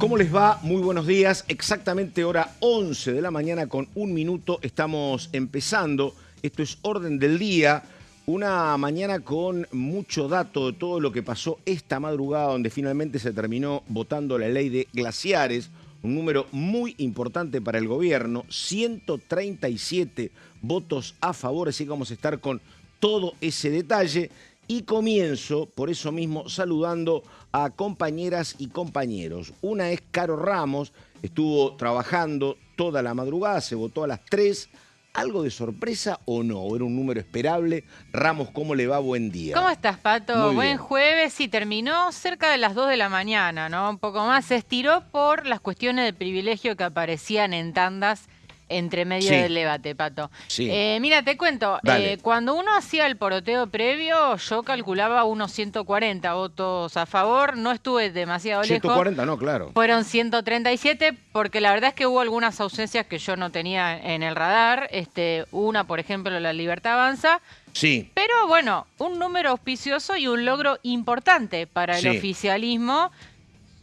¿Cómo les va? Muy buenos días. Exactamente hora 11 de la mañana con 1 minuto estamos empezando. Esto es Orden del Día. Una mañana con mucho dato de todo lo que pasó esta madrugada, donde finalmente se terminó votando la ley de glaciares. Un número muy importante para el gobierno. 137 votos a favor, así que vamos a estar con todo ese detalle. Y comienzo, por eso mismo, saludando a compañeras y compañeros. Una es Caro Ramos, estuvo trabajando toda la madrugada, se votó a las 3. ¿Algo de sorpresa o no? ¿Era un número esperable? Ramos, ¿cómo le va? Buen día. ¿Cómo estás, Pato? Muy Buen bien. jueves. Sí, terminó cerca de las 2 de la mañana, ¿no? Un poco más. Se estiró por las cuestiones de privilegio que aparecían en tandas entre medio Sí. del debate, Pato. Sí. Mira, te cuento. Dale. Cuando uno hacía el poroteo previo, yo calculaba unos 140 votos a favor. No estuve demasiado lejos. 140, no, claro. Fueron 137, porque la verdad es que hubo algunas ausencias que yo no tenía en el radar. Una, por ejemplo, la Libertad Avanza. Sí. Pero bueno, un número auspicioso y un logro importante para el Sí. oficialismo,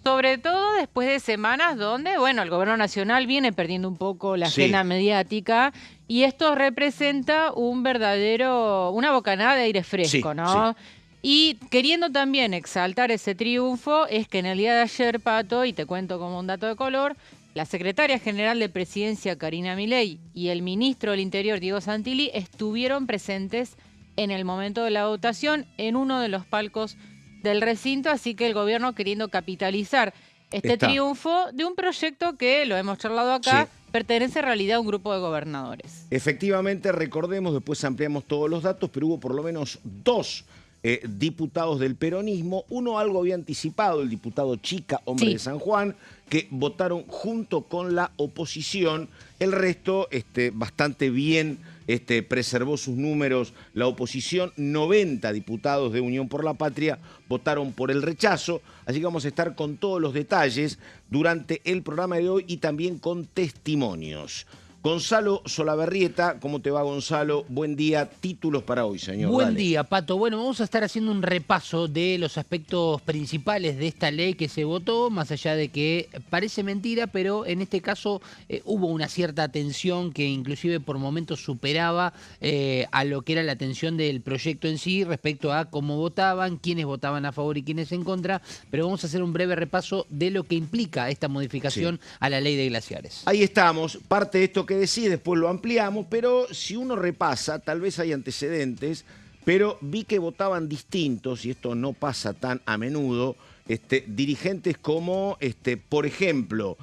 sobre todo después de semanas donde, bueno, el gobierno nacional viene perdiendo un poco la Sí. agenda mediática y esto representa una bocanada de aire fresco, Sí, ¿no? Y queriendo también exaltar ese triunfo, es que en el día de ayer, Pato, y te cuento como un dato de color, la secretaria general de Presidencia, Karina Milei, y el ministro del Interior, Diego Santilli, estuvieron presentes en el momento de la votación en uno de los palcos del recinto, así que el gobierno queriendo capitalizar este Está. triunfo de un proyecto que, lo hemos charlado acá, Sí. pertenece en realidad a un grupo de gobernadores. Efectivamente, recordemos, después ampliamos todos los datos, pero hubo por lo menos 2 diputados del peronismo. Uno algo había anticipado, el diputado Chica, hombre Sí. de San Juan, que votaron junto con la oposición. El resto, bastante bien, preservó sus números. La oposición, 90 diputados de Unión por la Patria, votaron por el rechazo. Así que vamos a estar con todos los detalles durante el programa de hoy y también con testimonios. Gonzalo Solabarrieta, ¿cómo te va, Gonzalo? Buen día. Títulos para hoy, señor. Buen Dale. día, Pato. Bueno, vamos a estar haciendo un repaso de los aspectos principales de esta ley que se votó, más allá de que parece mentira, pero en este caso hubo una cierta tensión que inclusive por momentos superaba a lo que era la tensión del proyecto en sí respecto a cómo votaban, quiénes votaban a favor y quiénes en contra, pero vamos a hacer un breve repaso de lo que implica esta modificación a la ley de glaciares. Ahí estamos, parte de esto que decís, después lo ampliamos, pero si uno repasa, tal vez hay antecedentes, pero vi que votaban distintos, y esto no pasa tan a menudo, dirigentes como, por ejemplo,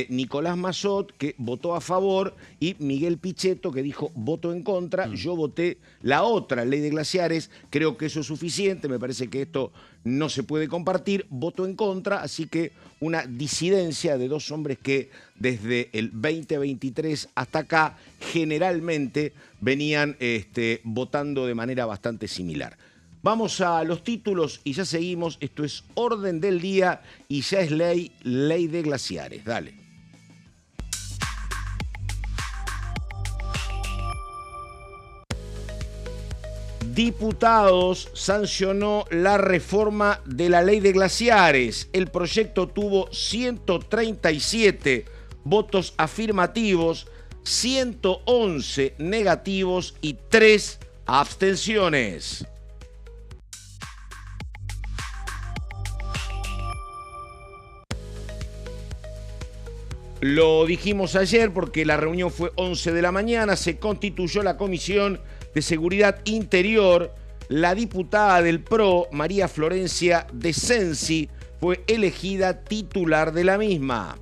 Nicolás Massot, que votó a favor, y Miguel Pichetto, que dijo voto en contra. Yo voté la otra ley de glaciares, creo que eso es suficiente, me parece que esto no se puede compartir, voto en contra, así que una disidencia de 2 hombres que desde el 2023 hasta acá generalmente venían votando de manera bastante similar. Vamos a los títulos y ya seguimos. Esto es Orden del Día y ya es ley de glaciares. Dale. Diputados sancionó la reforma de la ley de glaciares. El proyecto tuvo 137 votos afirmativos, 111 negativos y 3 abstenciones. Lo dijimos ayer porque la reunión fue 11 de la mañana, se constituyó la Comisión de Seguridad Interior. La diputada del PRO, María Florencia de Sensi, fue elegida titular de la misma.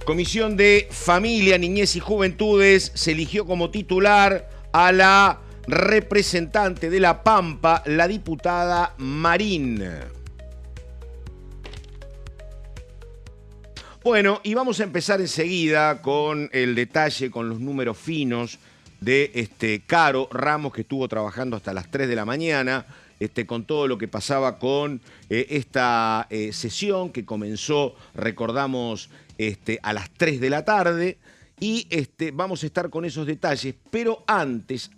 Comisión de Familia, Niñez y Juventudes se eligió como titular a la representante de La Pampa, la diputada Marín. Bueno, y vamos a empezar enseguida con el detalle, con los números finos de Caro Ramos, que estuvo trabajando hasta las 3 de la mañana, con todo lo que pasaba con esta sesión que comenzó, recordamos, a las 3 de la tarde. y vamos a estar con esos detalles, pero antes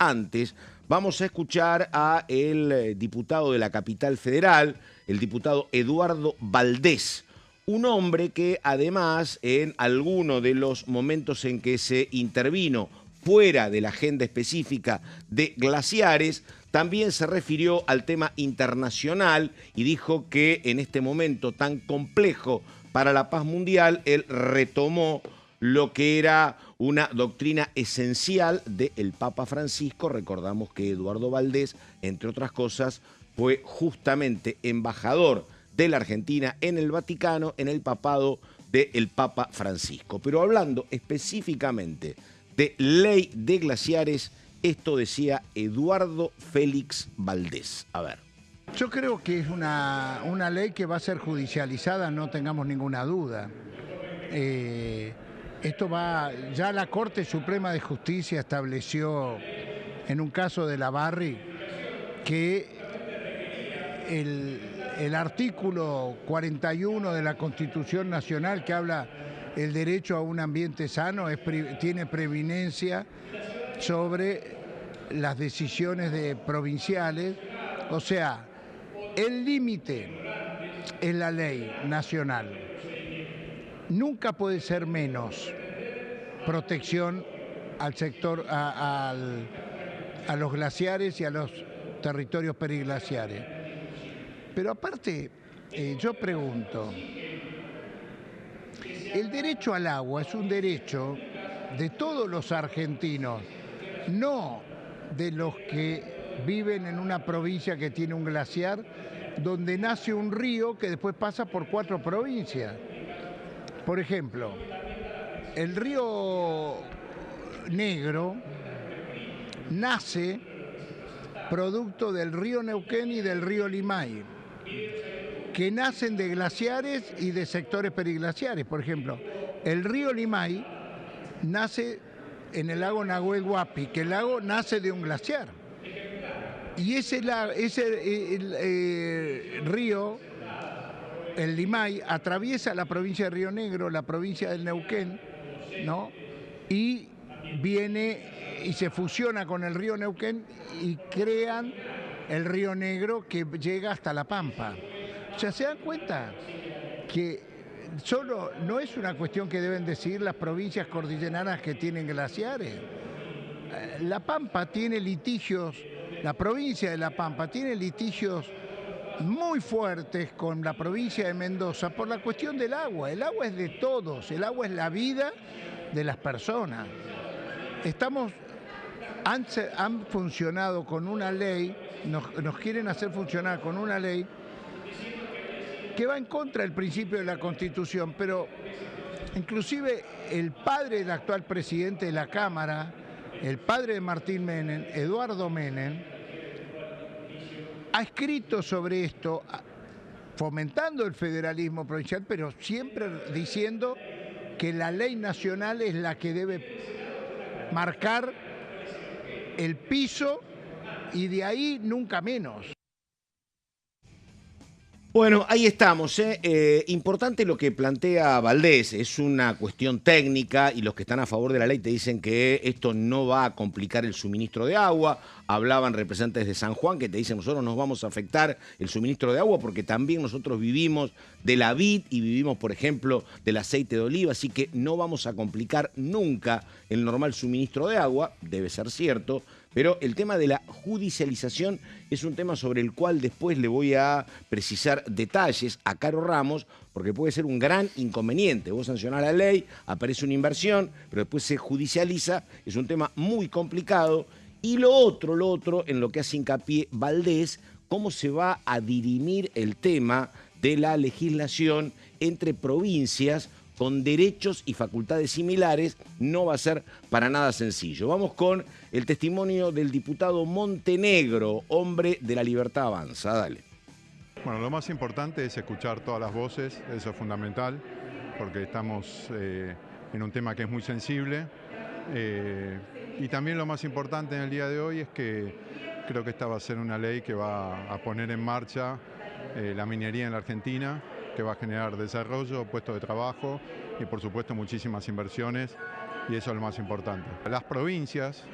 vamos a escuchar a el diputado de la Capital Federal, el diputado Eduardo Valdés, un hombre que además en alguno de los momentos en que se intervino fuera de la agenda específica de glaciares, también se refirió al tema internacional y dijo que en este momento tan complejo para la paz mundial, él retomó lo que era una doctrina esencial del Papa Francisco. Recordamos que Eduardo Valdés, entre otras cosas, fue justamente embajador de la Argentina en el Vaticano, en el papado del Papa Francisco. Pero hablando específicamente de ley de glaciares, esto decía Eduardo Félix Valdés. A ver. Yo creo que es una ley que va a ser judicializada, no tengamos ninguna duda. Ya la Corte Suprema de Justicia estableció en un caso de la Barry que el artículo 41 de la Constitución Nacional, que habla el derecho a un ambiente sano, tiene preeminencia sobre las decisiones provinciales. O sea, el límite en la ley nacional nunca puede ser menos protección al sector, a los glaciares y a los territorios periglaciares. Pero aparte, yo pregunto, el derecho al agua es un derecho de todos los argentinos, no de los que viven en una provincia que tiene un glaciar, donde nace un río que después pasa por 4 provincias. Por ejemplo, el río Negro nace producto del río Neuquén y del río Limay, que nacen de glaciares y de sectores periglaciares. Por ejemplo, el río Limay nace en el lago Nahuel Huapi, que el lago nace de un glaciar. Y ese río, el Limay, atraviesa la provincia de Río Negro, la provincia del Neuquén, ¿no? Y viene y se fusiona con el río Neuquén y crean el río Negro, que llega hasta La Pampa. O sea, ¿se dan cuenta que no es una cuestión que deben decidir las provincias cordilleranas que tienen glaciares? La Pampa tiene litigios, la provincia de La Pampa tiene litigios muy fuertes con la provincia de Mendoza por la cuestión del agua. El agua es de todos, el agua es la vida de las personas. Han funcionado con una ley, nos quieren hacer funcionar con una ley que va en contra del principio de la Constitución, pero inclusive el padre del actual presidente de la Cámara, el padre de Martín Menem, Eduardo Menem, ha escrito sobre esto, fomentando el federalismo provincial, pero siempre diciendo que la ley nacional es la que debe marcar el piso y de ahí nunca menos. Bueno, ahí estamos. Importante lo que plantea Valdés, es una cuestión técnica y los que están a favor de la ley te dicen que esto no va a complicar el suministro de agua. Hablaban representantes de San Juan que te dicen nosotros nos vamos a afectar el suministro de agua porque también nosotros vivimos de la vid y vivimos, por ejemplo, del aceite de oliva, así que no vamos a complicar nunca el normal suministro de agua, debe ser cierto. Pero el tema de la judicialización es un tema sobre el cual después le voy a precisar detalles a Caro Ramos, porque puede ser un gran inconveniente. Vos sancionás la ley, aparece una inversión, pero después se judicializa, es un tema muy complicado. Y lo otro en lo que hace hincapié Valdés, cómo se va a dirimir el tema de la legislación entre provincias con derechos y facultades similares, no va a ser para nada sencillo. Vamos con el testimonio del diputado Montenegro, hombre de La Libertad Avanza. Dale. Bueno, lo más importante es escuchar todas las voces, eso es fundamental, porque estamos en un tema que es muy sensible. Y también lo más importante en el día de hoy es que creo que esta va a ser una ley que va a poner en marcha la minería en la Argentina, que va a generar desarrollo, puestos de trabajo y por supuesto muchísimas inversiones y eso es lo más importante. Las provincias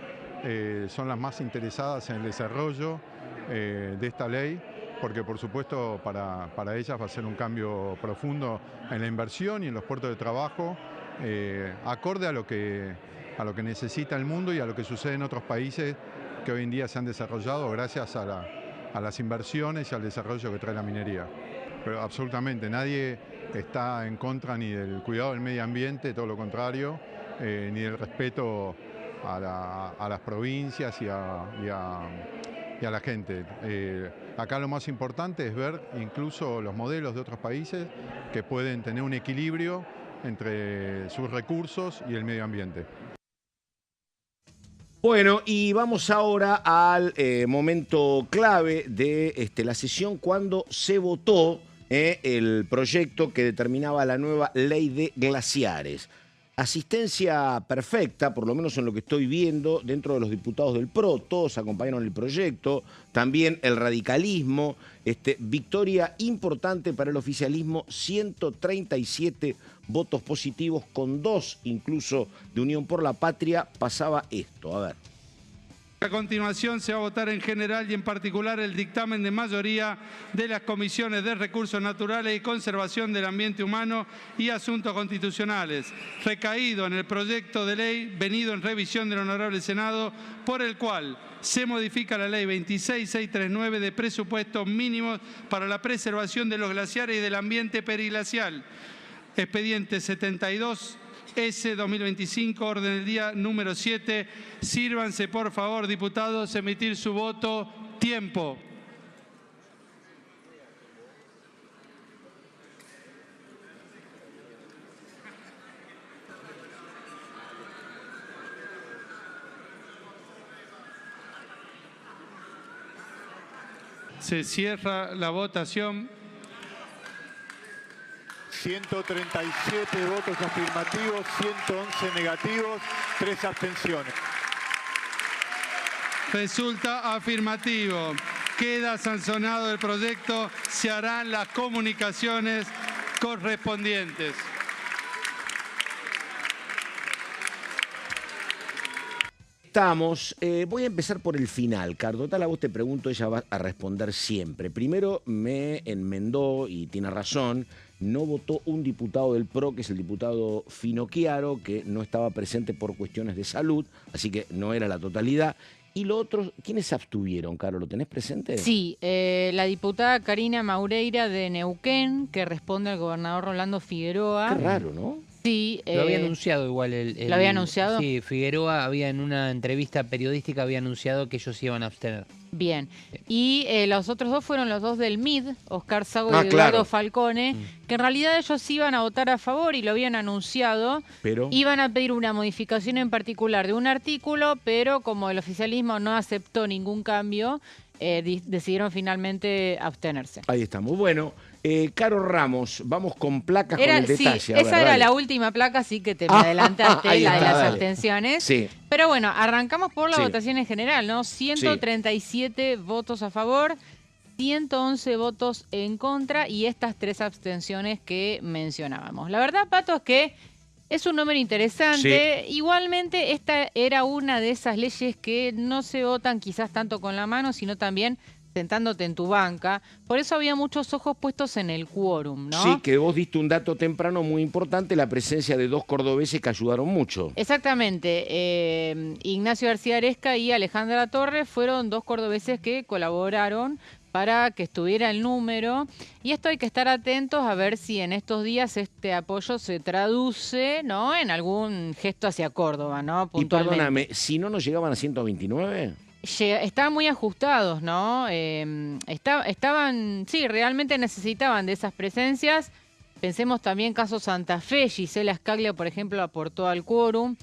son las más interesadas en el desarrollo de esta ley, porque por supuesto para ellas va a ser un cambio profundo en la inversión y en los puertos de trabajo, acorde a lo que necesita el mundo y a lo que sucede en otros países que hoy en día se han desarrollado gracias a las inversiones y al desarrollo que trae la minería. Pero absolutamente nadie está en contra ni del cuidado del medio ambiente, todo lo contrario, ni del respeto a las provincias y a la gente. Acá lo más importante es ver incluso los modelos de otros países que pueden tener un equilibrio entre sus recursos y el medio ambiente. Bueno, y vamos ahora al momento clave de la sesión, cuando se votó el proyecto que determinaba la nueva ley de glaciares. Asistencia perfecta, por lo menos en lo que estoy viendo, dentro de los diputados del PRO, todos acompañaron el proyecto, también el radicalismo, victoria importante para el oficialismo, 137 votos positivos, con 2 incluso de Unión por la Patria. Pasaba esto, a ver. A continuación se va a votar en general y en particular el dictamen de mayoría de las comisiones de Recursos Naturales y Conservación del Ambiente Humano y Asuntos Constitucionales, recaído en el proyecto de ley venido en revisión del Honorable Senado, por el cual se modifica la Ley 26639 de presupuestos mínimos para la preservación de los glaciares y del ambiente periglacial. Expediente 72. S-2025, orden del día número 7. Sírvanse, por favor, diputados, emitir su voto. Tiempo. Se cierra la votación. 137 votos afirmativos, 111 negativos, 3 abstenciones. Resulta afirmativo. Queda sancionado el proyecto. Se harán las comunicaciones correspondientes. Voy a empezar por el final, Cardo. Tal, a vos te pregunto, ella va a responder siempre. Primero me enmendó, y tiene razón, no votó un diputado del PRO, que es el diputado Finocchiaro, que no estaba presente por cuestiones de salud, así que no era la totalidad. Y lo otro, ¿quiénes se abstuvieron, Caro? ¿Lo tenés presente? Sí, la diputada Karina Maureira de Neuquén, que responde al gobernador Rolando Figueroa. Qué raro, ¿no? Sí, lo había anunciado igual. ¿Lo había anunciado? Sí, Figueroa había en una entrevista periodística había anunciado que ellos iban a abstener. Bien. Y los otros dos fueron los dos del MID, Oscar Sago y Eduardo claro. Falcone, que en realidad ellos iban a votar a favor y lo habían anunciado. Pero iban a pedir una modificación en particular de un artículo, pero como el oficialismo no aceptó ningún cambio, decidieron finalmente abstenerse. ahí estamos. Bueno, Caro Ramos, vamos con placas con el detalle. Sí, a ver, esa era dale. la última placa, así que te me adelantaste, ahí la de está, las dale. abstenciones. Sí. Pero bueno, arrancamos por la Sí. votación en general, ¿no? 137 votos a favor, 111 votos en contra y estas 3 abstenciones que mencionábamos. La verdad, Pato, es que es un número interesante. Sí. Igualmente, esta era una de esas leyes que no se votan quizás tanto con la mano, sino también sentándote en tu banca. Por eso había muchos ojos puestos en el quórum, ¿no? Sí, que vos diste un dato temprano muy importante, la presencia de 2 cordobeses que ayudaron mucho. Exactamente. Ignacio García Aresca y Alejandra Torres fueron 2 cordobeses que colaboraron para que estuviera el número. Y esto hay que estar atentos a ver si en estos días este apoyo se traduce, ¿no?, en algún gesto hacia Córdoba, ¿no? Y perdóname, si no nos llegaban a 129... Estaban muy ajustados, ¿no? Estaban, sí, realmente necesitaban de esas presencias. Pensemos también caso Santa Fe, Gisela Scaglia, por ejemplo, aportó al quórum.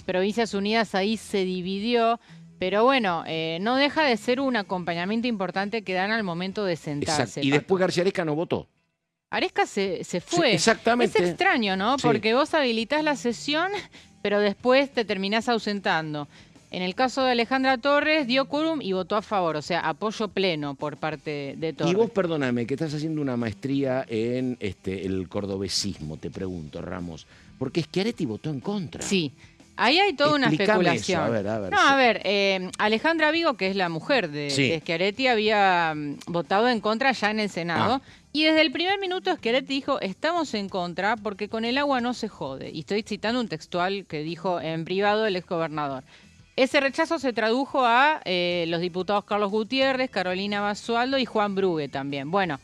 Provincias Unidas ahí se dividió, pero bueno, no deja de ser un acompañamiento importante que dan al momento de sentarse. Exacto. Y después García Aresca no votó. Aresca se fue. Sí, exactamente. Es extraño, ¿no? Sí. Porque vos habilitás la sesión, pero después te terminás ausentando. En el caso de Alejandra Torres, dio quórum y votó a favor, o sea, apoyo pleno por parte de Torres. Y vos, perdóname, que estás haciendo una maestría en el cordobesismo, te pregunto, Ramos. Porque Schiaretti votó en contra. Sí. Ahí hay toda una Explícame especulación. eso, a ver. No, a ver, Alejandra Vigo, que es la mujer de Schiaretti, había votado en contra ya en el Senado. Y desde el primer minuto Schiaretti dijo, estamos en contra porque con el agua no se jode. Y estoy citando un textual que dijo en privado el exgobernador. Ese rechazo se tradujo a los diputados Carlos Gutiérrez, Carolina Basualdo y Juan Brugue también. Bueno,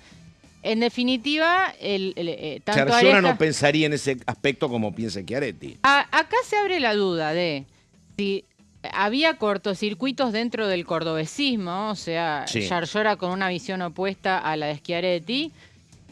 en definitiva, tanto Cerciona no pensaría en ese aspecto como piensa Schiaretti. Acá se abre la duda de si había cortocircuitos dentro del cordobesismo, o sea, Cerciona con una visión opuesta a la de Schiaretti,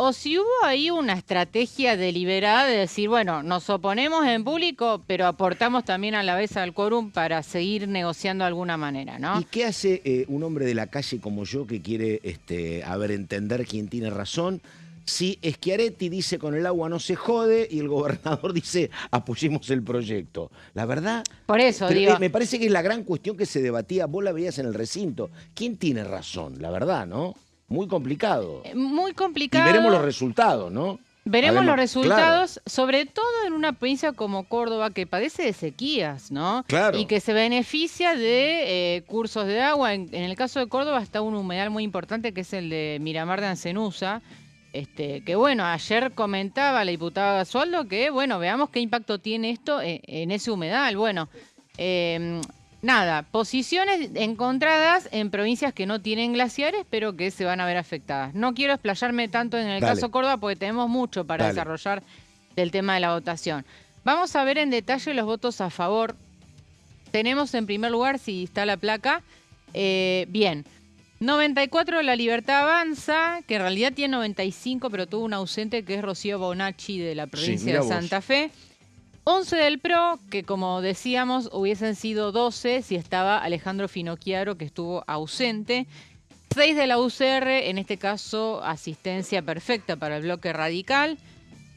o si hubo ahí una estrategia deliberada de decir, bueno, nos oponemos en público, pero aportamos también a la vez al quórum para seguir negociando de alguna manera, ¿no? ¿Y qué hace un hombre de la calle como yo que quiere entender quién tiene razón? Si Schiaretti dice con el agua no se jode y el gobernador dice apoyemos el proyecto. La verdad, por eso digo, me parece que es la gran cuestión que se debatía, vos la veías en el recinto. ¿Quién tiene razón? La verdad, ¿no? Muy complicado. Muy complicado. Y veremos los resultados, ¿no? Veremos los resultados, sobre todo en una provincia como Córdoba que padece de sequías, ¿no? Claro. Y que se beneficia de cursos de agua. En el caso de Córdoba está un humedal muy importante que es el de Miramar de Ancenusa. Que bueno, ayer comentaba la diputada Basualdo que, bueno, veamos qué impacto tiene esto en ese humedal. Bueno, nada, posiciones encontradas en provincias que no tienen glaciares, pero que se van a ver afectadas. No quiero explayarme tanto en el caso Córdoba porque tenemos mucho para desarrollar del tema de la votación. Vamos a ver en detalle los votos a favor. Tenemos en primer lugar, si está la placa, bien, 94 La Libertad Avanza, que en realidad tiene 95, pero tuvo un ausente que es Rocío Bonacci de la provincia de Santa Fe. 11 del PRO, que como decíamos hubiesen sido 12 si estaba Alejandro Finocchiaro, que estuvo ausente. 6 de la UCR, en este caso asistencia perfecta para el bloque radical.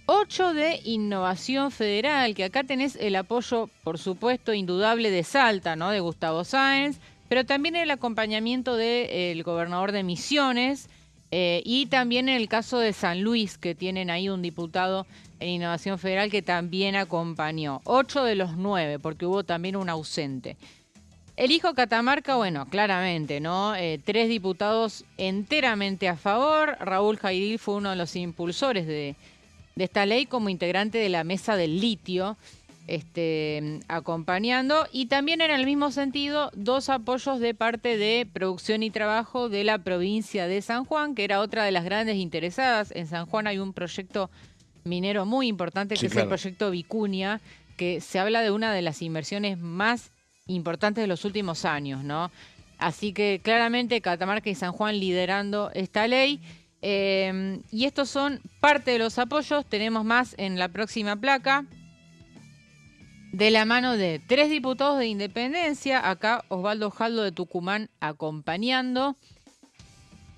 8 de Innovación Federal, que acá tenés el apoyo, por supuesto, indudable de Salta, ¿no? De Gustavo Sáenz, pero también el acompañamiento del gobernador de Misiones y también en el caso de San Luis, que tienen ahí un diputado en Innovación Federal que también acompañó. 8 de los 9, porque hubo también un ausente. Elijo Catamarca, bueno, claramente, ¿no? 3 diputados enteramente a favor. Raúl Jairil fue uno de los impulsores de esta ley como integrante de la mesa del litio, acompañando. Y también en el mismo sentido, 2 apoyos de parte de Producción y Trabajo de la provincia de San Juan, que era otra de las grandes interesadas. En San Juan hay un proyecto minero muy importante, que es el proyecto Vicuña, que se habla de una de las inversiones más importantes de los últimos años, ¿no? Así que claramente Catamarca y San Juan liderando esta ley. Y estos son parte de los apoyos. Tenemos más en la próxima placa. De la mano de 3 diputados de Independencia, acá Osvaldo Jaldo de Tucumán acompañando.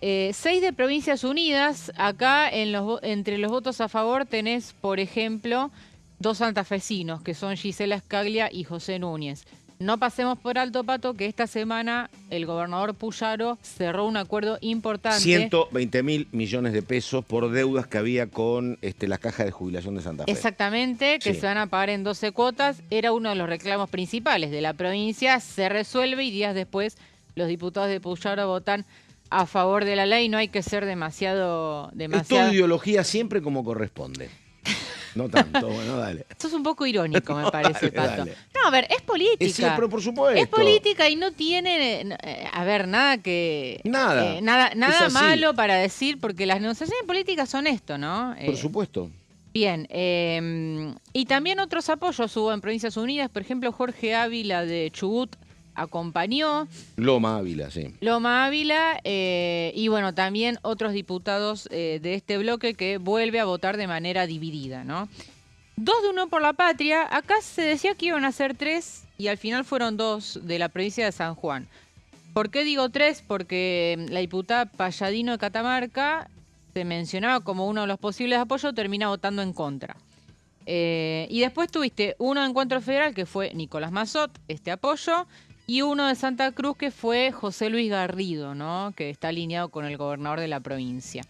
6 de Provincias Unidas, acá entre los votos a favor tenés, por ejemplo, 2 santafesinos, que son Gisela Scaglia y José Núñez. No pasemos por alto, Pato, que esta semana el gobernador Puyaro cerró un acuerdo importante. 120.000 millones de pesos por deudas que había con las cajas de jubilación de Santa Fe. Exactamente, que se van a pagar en 12 cuotas. Era uno de los reclamos principales de la provincia. Se resuelve y días después los diputados de Puyaro votan a favor de la ley. No hay que ser demasiado... Es tu ideología siempre como corresponde. No tanto, bueno, dale. Eso es un poco irónico, me parece, Pato. Dale. No, a ver, es política. Sí, pero por supuesto. Es política y no tiene, a ver, nada que... Nada malo para decir, porque las negociaciones políticas son esto, ¿no? Por supuesto. Bien, y también otros apoyos hubo en Provincias Unidas. Por ejemplo, Jorge Ávila de Chubut acompañó. Loma Ávila, sí. Loma Ávila, y bueno, también otros diputados de este bloque que vuelve a votar de manera dividida, ¿no? 2 de Unión por la Patria. Acá se decía que iban a ser 3 y al final fueron 2 de la provincia de San Juan. ¿Por qué digo 3? Porque la diputada Palladino de Catamarca se mencionaba como uno de los posibles apoyos, termina votando en contra. Y después tuviste uno de Encuentro Federal, que fue Nicolás Mazot, apoyo, y uno de Santa Cruz, que fue José Luis Garrido, ¿no? Que está alineado con el gobernador de la provincia.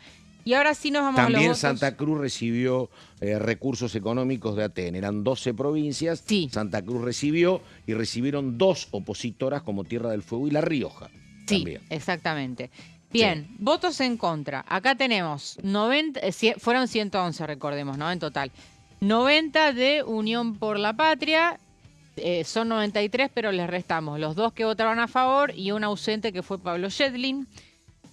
Y ahora sí nos vamos a los También votos. Santa Cruz recibió recursos económicos de Aten. Eran 12 provincias. Sí. Santa Cruz recibió y recibieron 2 opositoras como Tierra del Fuego y La Rioja. Sí, También. exactamente. Bien, votos en contra. Acá tenemos 90, fueron 111, recordemos, ¿no? En total. 90 de Unión por la Patria. Son 93, pero les restamos los 2 que votaron a favor y un ausente que fue Pablo Yedlin.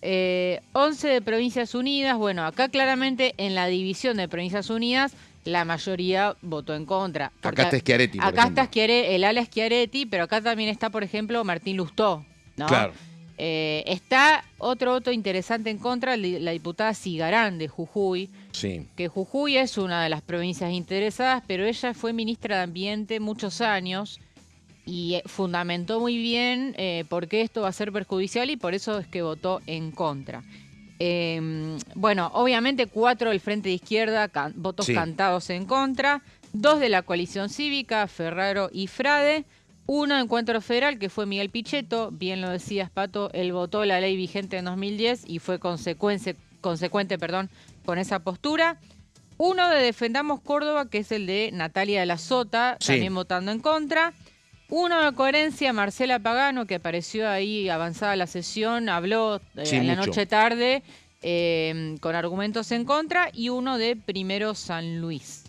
11 de Provincias Unidas. Bueno, acá claramente en la división de Provincias Unidas la mayoría votó en contra. Acá está Schiaretti, por Acá ejemplo. está el ala Schiaretti, pero acá también está, por ejemplo, Martín Lustó, ¿no? Claro. Está otro voto interesante en contra, la diputada Cigarán de Jujuy, Sí. que Jujuy es una de las provincias interesadas, pero ella fue ministra de Ambiente muchos años y fundamentó muy bien por qué esto va a ser perjudicial y por eso es que votó en contra. Bueno, obviamente 4 del Frente de Izquierda, votos Sí. cantados en contra, 2 de la coalición cívica, Ferraro y Frade, 1 de Encuentro Federal, que fue Miguel Pichetto, bien lo decías, Pato, él votó la ley vigente en 2010 y fue consecuente con esa postura. 1 de Defendamos Córdoba, que es el de Natalia de la Sota, Sí. también votando en contra. 1 de Coherencia, Marcela Pagano, que apareció ahí avanzada la sesión, habló Sí, en la mucho. noche tarde con argumentos en contra. Y 1 de Primero San Luis.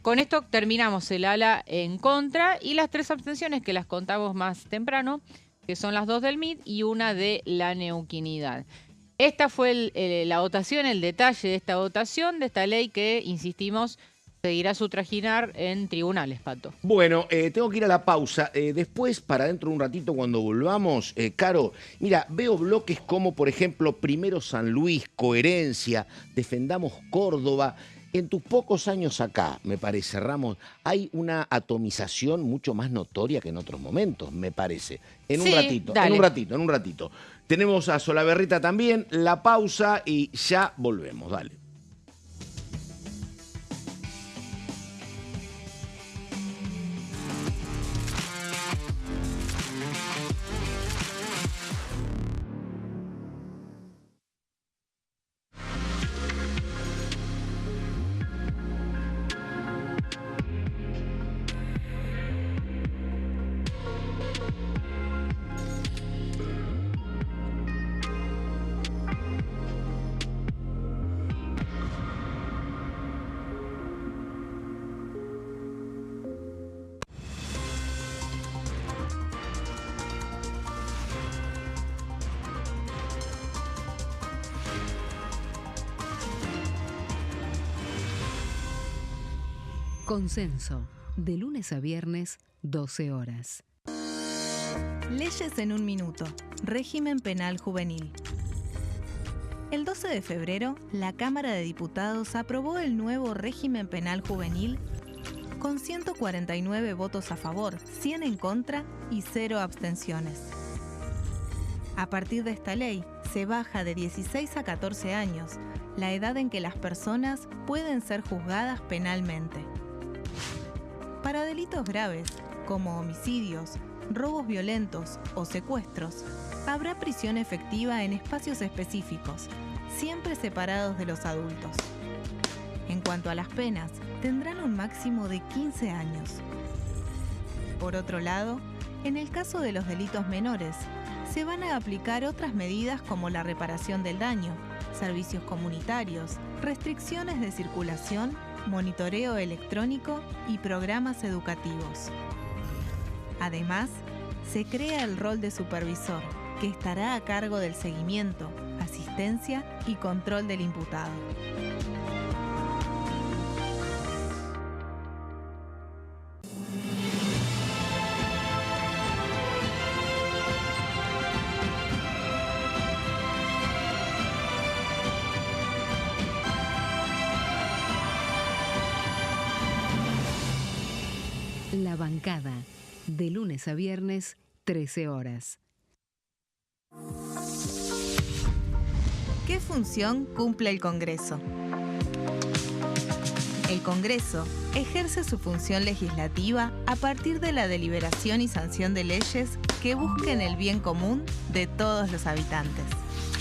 Con esto terminamos el ala en contra y las 3 abstenciones que las contamos más temprano, que son las 2 del MID y 1 de la Neuquinidad. Esta fue la votación, el detalle de esta votación, de esta ley que, insistimos, seguirá su trajinar en tribunales, Pato. Bueno, tengo que ir a la pausa. Después, para dentro de un ratito, cuando volvamos, Caro, mira, veo bloques como, por ejemplo, Primero San Luis, Coherencia, Defendamos Córdoba. En tus pocos años acá, me parece, Ramos, hay una atomización mucho más notoria que en otros momentos, me parece. En un Sí, ratito, dale. en un ratito. Tenemos a Solaberrita también, la pausa y ya volvemos, dale. Consenso, de lunes a viernes, 12 horas. Leyes en un minuto. Régimen penal juvenil. El 12 de febrero, la Cámara de Diputados aprobó el nuevo régimen penal juvenil con 149 votos a favor, 100 en contra y 0 abstenciones. A partir de esta ley, se baja de 16 a 14 años la edad en que las personas pueden ser juzgadas penalmente. Para delitos graves, como homicidios, robos violentos o secuestros, habrá prisión efectiva en espacios específicos, siempre separados de los adultos. En cuanto a las penas, tendrán un máximo de 15 años. Por otro lado, en el caso de los delitos menores, se van a aplicar otras medidas como la reparación del daño, servicios comunitarios, restricciones de circulación, monitoreo electrónico y programas educativos. Además, se crea el rol de supervisor, que estará a cargo del seguimiento, asistencia y control del imputado. La bancada, de lunes a viernes, 13 horas. ¿Qué función cumple el Congreso? El Congreso ejerce su función legislativa a partir de la deliberación y sanción de leyes que busquen el bien común de todos los habitantes.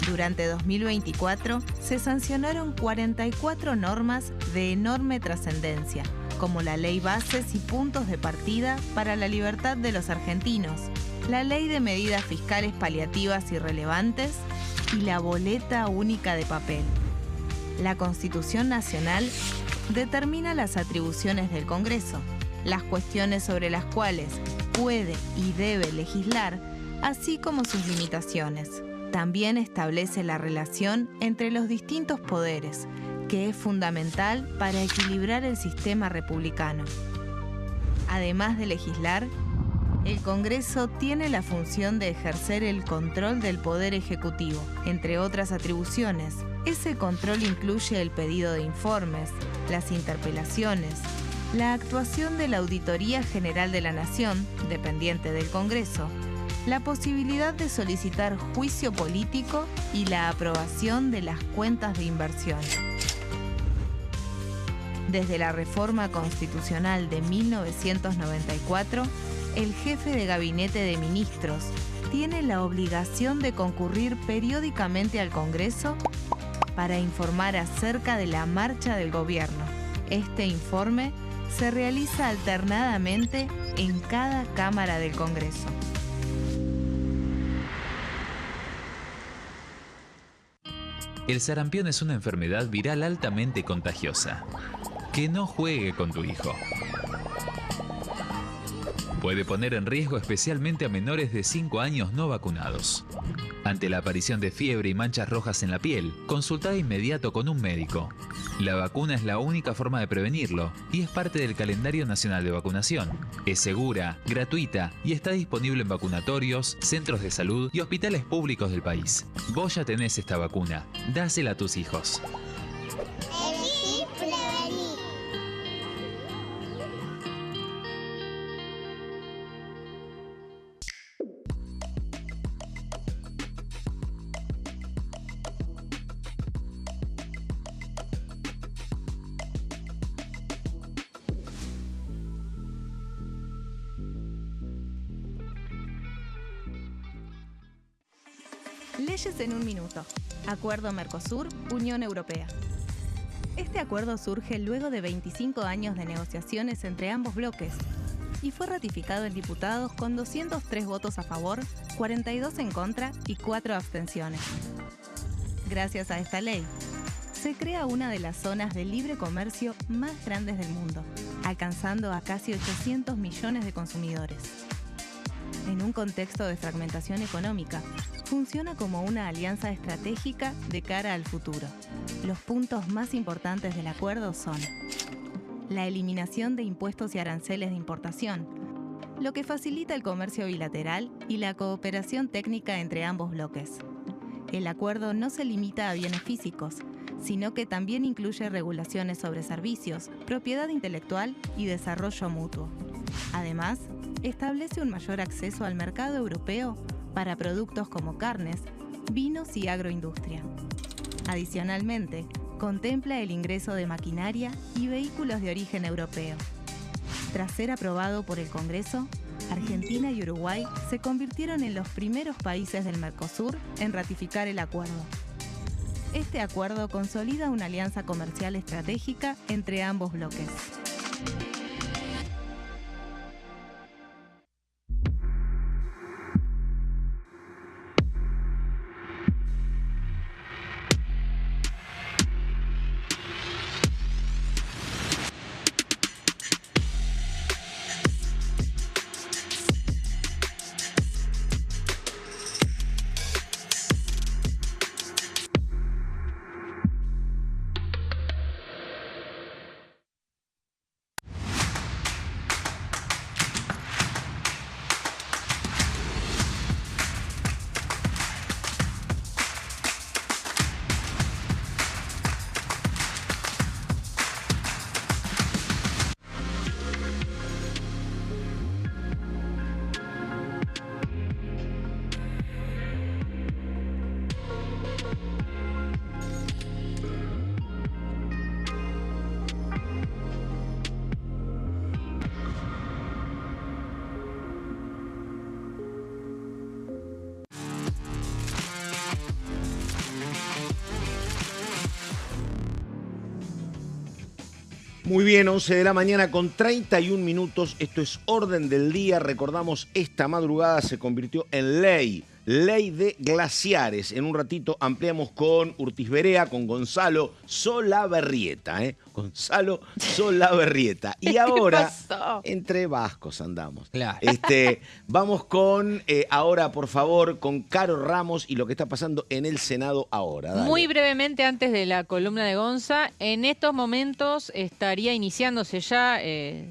Durante 2024 se sancionaron 44 normas de enorme trascendencia, como la Ley Bases y Puntos de Partida para la Libertad de los Argentinos, la Ley de Medidas Fiscales Paliativas y Relevantes y la Boleta Única de Papel. La Constitución Nacional determina las atribuciones del Congreso, las cuestiones sobre las cuales puede y debe legislar, así como sus limitaciones. También establece la relación entre los distintos poderes, que es fundamental para equilibrar el sistema republicano. Además de legislar, el Congreso tiene la función de ejercer el control del Poder Ejecutivo, entre otras atribuciones. Ese control incluye el pedido de informes, las interpelaciones, la actuación de la Auditoría General de la Nación, dependiente del Congreso, la posibilidad de solicitar juicio político y la aprobación de las cuentas de inversión. Desde la reforma constitucional de 1994, el jefe de gabinete de ministros tiene la obligación de concurrir periódicamente al Congreso para informar acerca de la marcha del gobierno. Este informe se realiza alternadamente en cada Cámara del Congreso. El sarampión es una enfermedad viral altamente contagiosa. Que no juegue con tu hijo. Puede poner en riesgo especialmente a menores de 5 años no vacunados. Ante la aparición de fiebre y manchas rojas en la piel, consulta de inmediato con un médico. La vacuna es la única forma de prevenirlo y es parte del calendario nacional de vacunación. Es segura, gratuita y está disponible en vacunatorios, centros de salud y hospitales públicos del país. Vos ya tenés esta vacuna. Dásela a tus hijos. Leyes en un minuto. Acuerdo Mercosur-Unión Europea. Este acuerdo surge luego de 25 años de negociaciones entre ambos bloques y fue ratificado en diputados con 203 votos a favor, 42 en contra y 4 abstenciones. Gracias a esta ley, se crea una de las zonas de libre comercio más grandes del mundo, alcanzando a casi 800 millones de consumidores. En un contexto de fragmentación económica, funciona como una alianza estratégica de cara al futuro. Los puntos más importantes del acuerdo son la eliminación de impuestos y aranceles de importación, lo que facilita el comercio bilateral y la cooperación técnica entre ambos bloques. El acuerdo no se limita a bienes físicos, sino que también incluye regulaciones sobre servicios, propiedad intelectual y desarrollo mutuo. Además, establece un mayor acceso al mercado europeo para productos como carnes, vinos y agroindustria. Adicionalmente, contempla el ingreso de maquinaria y vehículos de origen europeo. Tras ser aprobado por el Congreso, Argentina y Uruguay se convirtieron en los primeros países del Mercosur en ratificar el acuerdo. Este acuerdo consolida una alianza comercial estratégica entre ambos bloques. Muy bien, 11 de la mañana con 31 minutos. Esto es Orden del Día. Recordamos, esta madrugada se convirtió en ley de glaciares. En un ratito ampliamos con Urtiz Berea, con Gonzalo Solaberrieta. Gonzalo Solaberrieta. Y ahora, entre vascos andamos. Claro. Vamos con, ahora por favor, con Caro Ramos y lo que está pasando en el Senado ahora. Dale. Muy brevemente, antes de la columna de Gonza, en estos momentos estaría iniciándose ya,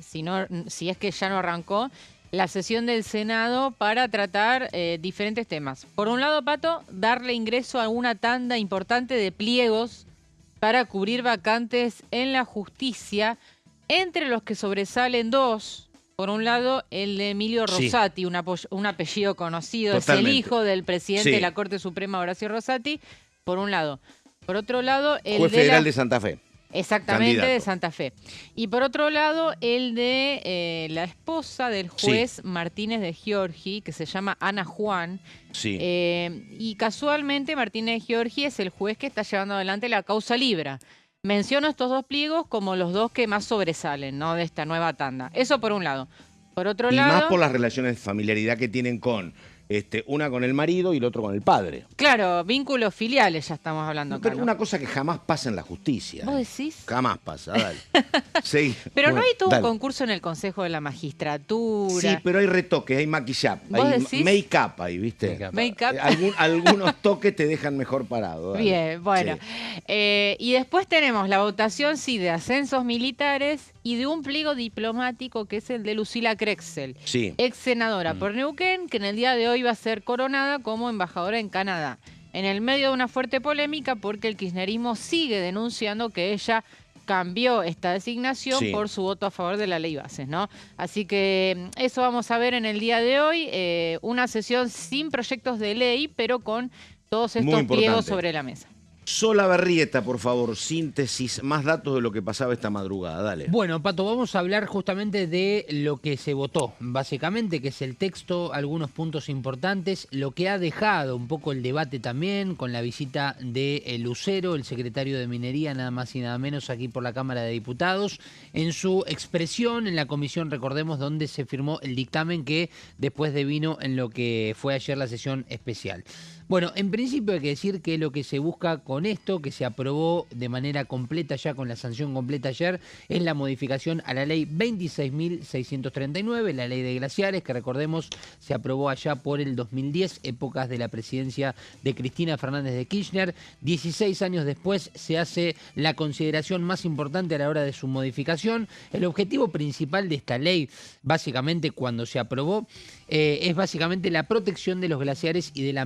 si es que ya no arrancó, la sesión del Senado para tratar diferentes temas. Por un lado, Pato, darle ingreso a una tanda importante de pliegos para cubrir vacantes en la justicia, entre los que sobresalen dos. Por un lado, el de Emilio Rosati, un apellido conocido, Totalmente. es el hijo del presidente Sí. de la Corte Suprema, Horacio Rosati, por un lado. Por otro lado, el Juez federal de Santa Fe. Exactamente, Candidato. de Santa Fe. Y por otro lado, el de la esposa del juez Martínez de Giorgi, que se llama Ana Juan. Sí. Y casualmente Martínez de Giorgi es el juez que está llevando adelante la causa Libra. Menciono estos dos pliegos como los dos que más sobresalen, ¿no?, de esta nueva tanda. Eso por un lado. Por otro Y lado... más por las relaciones de familiaridad que tienen con una con el marido y el otro con el padre. Claro, vínculos filiales ya estamos hablando acá, Pero ¿no? una cosa que jamás pasa en la justicia. ¿Vos decís? Jamás pasa, dale. Sí. Pero Bueno, no hay todo dale. un concurso en el Consejo de la Magistratura. Sí, pero hay retoques, hay maquillaje, ¿Vos hay decís? make-up ahí, ¿viste? Make-up. Algunos toques te dejan mejor parado. Dale. Bien, bueno. Sí. Y después tenemos la votación, sí, de ascensos militares y de un pliego diplomático que es el de Lucila Krexel, Sí. ex senadora por Neuquén, que en el día de hoy va a ser coronada como embajadora en Canadá. En el medio de una fuerte polémica porque el kirchnerismo sigue denunciando que ella cambió esta designación por su voto a favor de la ley bases, ¿no? Así que eso vamos a ver en el día de hoy, una sesión sin proyectos de ley, pero con todos Muy estos importante. pliegos sobre la mesa. Solaberrieta, por favor, síntesis, más datos de lo que pasaba esta madrugada, dale. Bueno, Pato, vamos a hablar justamente de lo que se votó, básicamente, que es el texto, algunos puntos importantes, lo que ha dejado un poco el debate también con la visita de Lucero, el secretario de Minería, nada más y nada menos, aquí por la Cámara de Diputados, en su expresión en la comisión, recordemos, donde se firmó el dictamen que después devino en lo que fue ayer la sesión especial. Bueno, en principio hay que decir que lo que se busca con esto, que se aprobó de manera completa ya con la sanción completa ayer, es la modificación a la ley 26.639, la ley de glaciares, que recordemos se aprobó allá por el 2010, épocas de la presidencia de Cristina Fernández de Kirchner. 16 años después se hace la consideración más importante a la hora de su modificación. El objetivo principal de esta ley, básicamente cuando se aprobó, es básicamente la protección de los glaciares y del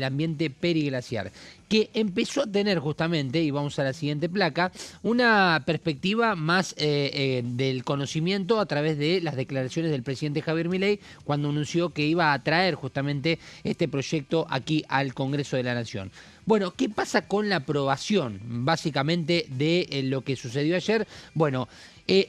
ambiente periglaciar, que empezó a tener justamente, y vamos a la siguiente placa, una perspectiva más del conocimiento a través de las declaraciones del presidente Javier Milei cuando anunció que iba a traer justamente este proyecto aquí al Congreso de la Nación. Bueno, ¿qué pasa con la aprobación básicamente de lo que sucedió ayer? Bueno,